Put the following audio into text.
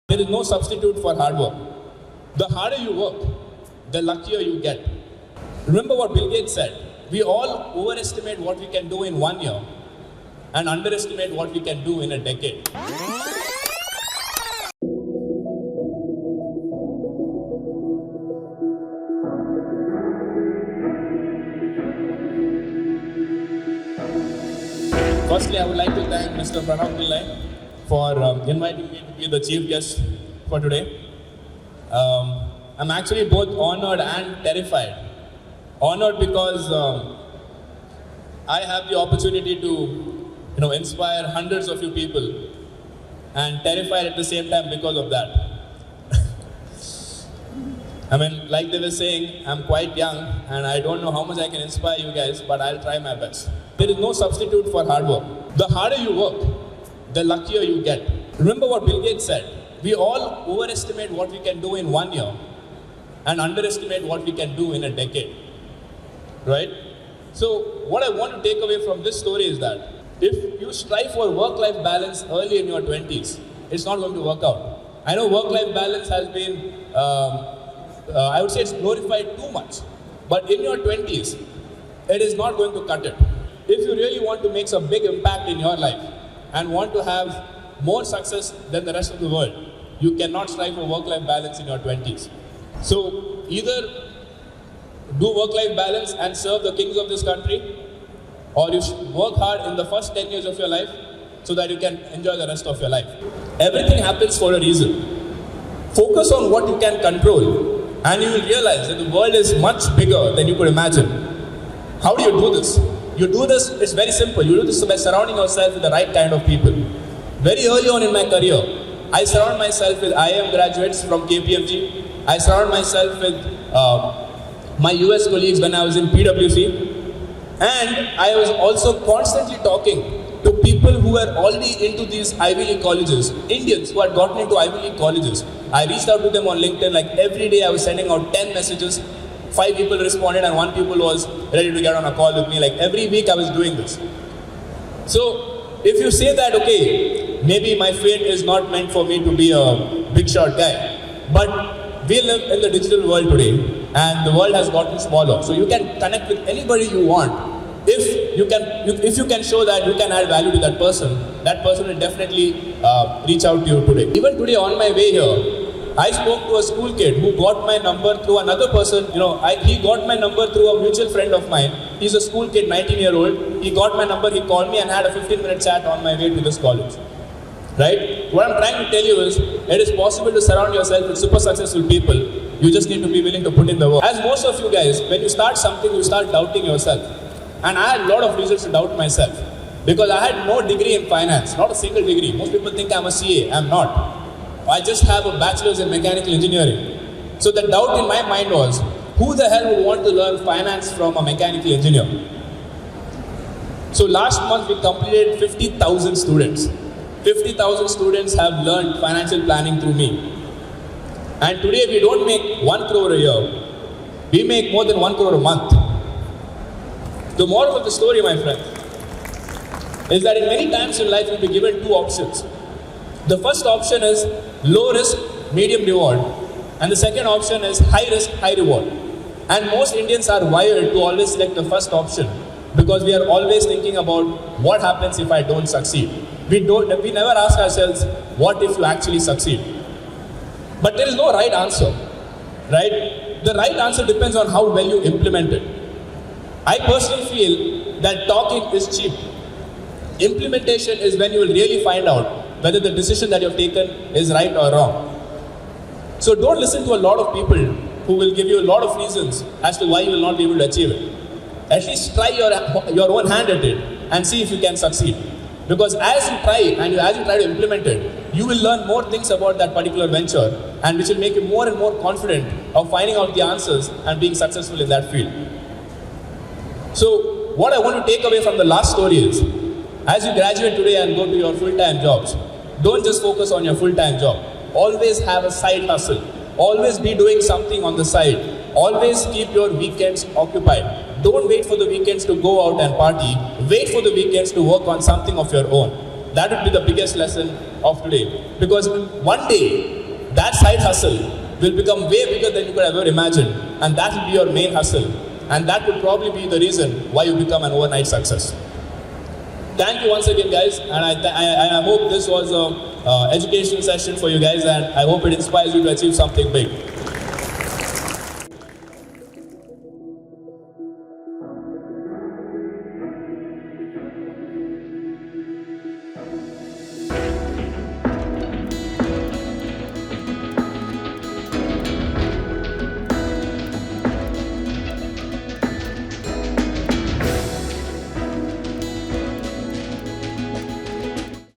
There is no substitute for hard work. The harder you work, the luckier you get. Remember what Bill Gates said. We all overestimate what we can do in 1 year and underestimate what we can do in a decade. Firstly, I would like to thank Mr. Pillai for inviting me to be the chief guest for today. I'm actually both honored and terrified. Honored because I have the opportunity to inspire hundreds of you people, and terrified at the same time because of that. I mean, like they were saying, I'm quite young and I don't know how much I can inspire you guys, but I'll try my best. There is no substitute for hard work. The harder you work, the luckier you get. Remember what Bill Gates said. We all overestimate what we can do in 1 year and underestimate what we can do in a decade. Right? So what I want to take away from this story is that if you strive for work-life balance early in your 20s, it's not going to work out. I know work-life balance has been, I would say it's glorified too much. But in your 20s, it is not going to cut it. If you really want to make some big impact in your life and want to have more success than the rest of the world, you cannot strive for work-life balance in your 20s. So either do work-life balance and serve the kings of this country, or you should work hard in the first 10 years of your life so that you can enjoy the rest of your life. Everything happens for a reason. Focus on what you can control and you will realize that the world is much bigger than you could imagine. How do you do this? You do this, it's very simple. You do this by surrounding yourself with the right kind of people. Very early on in my career, I surround myself with IIM graduates from KPMG. I surround myself with my US colleagues when I was in PwC. And I was also constantly talking to people who were already into these Ivy League colleges, Indians who had gotten into Ivy League colleges. I reached out to them on LinkedIn, like every day I was sending out 10 messages. 5 people responded and 1 people was ready to get on a call with me. Like every week I was doing this. So if you say that, okay, maybe my fate is not meant for me to be a big shot guy, but we live in the digital world today and the world has gotten smaller. So you can connect with anybody you want. If you can show that you can add value to that person will definitely reach out to you today. Even today on my way here, I spoke to a school kid who got my number through another person. He got my number through a mutual friend of mine. He's a school kid, 19-year-old. He got my number, he called me and had a 15-minute chat on my way to this college. Right? What I'm trying to tell you is, it is possible to surround yourself with super successful people. You just need to be willing to put in the work. As most of you guys, when you start something, you start doubting yourself. And I had a lot of reasons to doubt myself. Because I had no degree in finance, not a single degree. Most people think I'm a CA, I'm not. I just have a bachelor's in mechanical engineering. So the doubt in my mind was, who the hell would want to learn finance from a mechanical engineer? So last month we completed 50,000 students. 50,000 students have learned financial planning through me. And today we don't make 1 crore a year. We make more than 1 crore a month. The moral of the story, my friend, is that in many times in life you'll be given 2 options. The first option is low risk, medium reward. And the second option is high risk, high reward. And most Indians are wired to always select the first option because we are always thinking about what happens if I don't succeed. We never ask ourselves, what if you actually succeed? But there is no right answer, right? The right answer depends on how well you implement it. I personally feel that talking is cheap. Implementation is when you will really find out whether the decision that you have taken is right or wrong. So don't listen to a lot of people who will give you a lot of reasons as to why you will not be able to achieve it. At least try your own hand at it and see if you can succeed. Because as you try and as you try to implement it, you will learn more things about that particular venture, and which will make you more and more confident of finding out the answers and being successful in that field. So what I want to take away from the last story is, as you graduate today and go to your full-time jobs, don't just focus on your full-time job. Always have a side hustle. Always be doing something on the side. Always keep your weekends occupied. Don't wait for the weekends to go out and party. Wait for the weekends to work on something of your own. That would be the biggest lesson of today. Because one day, that side hustle will become way bigger than you could ever imagine, and that will be your main hustle, and that would probably be the reason why you become an overnight success. Thank you once again, guys, and I hope this was a education session for you guys, and I hope it inspires you to achieve something big.